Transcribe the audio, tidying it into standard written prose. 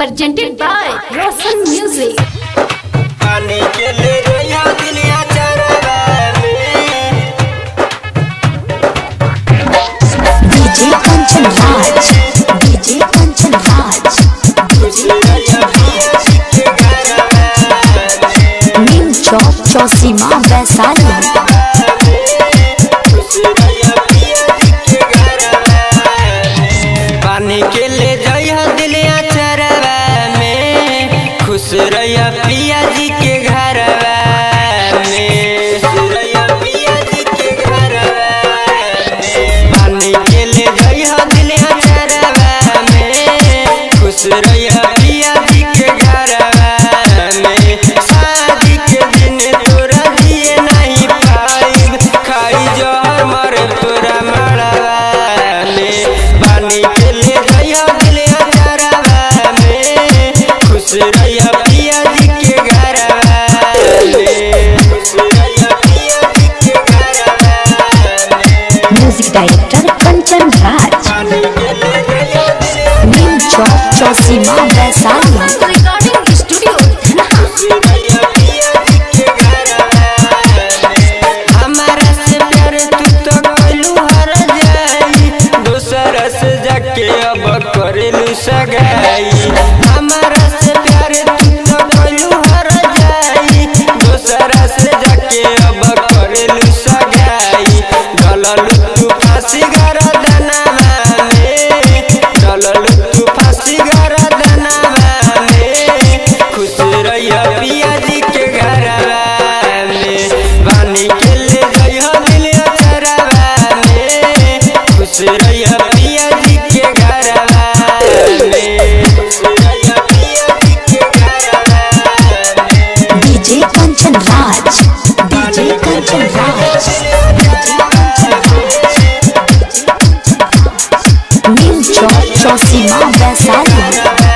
presented by Roshan Music. पानी के ले गया दुनिया चरवा में डीजे कंचन राज, डीजे कंचन राज, नीम चौक चौसीमा वैशाली। पानी के ले गया दुनिया चरवा में खुश रहिया पिया जी के घरवा में, रहिया पिया जी के घरवा में। पानी के ले गया दुनिया चरवा में खुश रहिया पिया जी के घरवा में। शादी के दिन तोरा दिए नहीं पाइब, खाई जहर मर तोरा मरवा में। पानी के ले गया दुनिया चरवा में खुश रहिया पिया जी के घरवा में, खुश रहिया पिया जी के घरवा में। म्यूजिक डायरेक्टर कंचन राज, पानी के ले गया नीम चौक चौसीमा वैशाली। Recording Studio. हमारा से प्यार तू तो कइलू हर जाई, दोसर से जाके अब करेलू सगाई। हमारा से प्यार तू तो कइलू हर जाई, दोसर से जाके अब करेलू सगाई। डललू तू फांसी गरदनवा में, डललू तू फांसी गरदनवा में। खुश रहिया पिया जी के घरवा में, पानी के ले गया दिलिया चरवा में। खुश रहिया पिया जी के घरवा में, खुश रहिया पिया जी के घरवा में। डीजे कंचन राज, डीजे कंचन राज, नीम चौक चौसीमा वैशाली।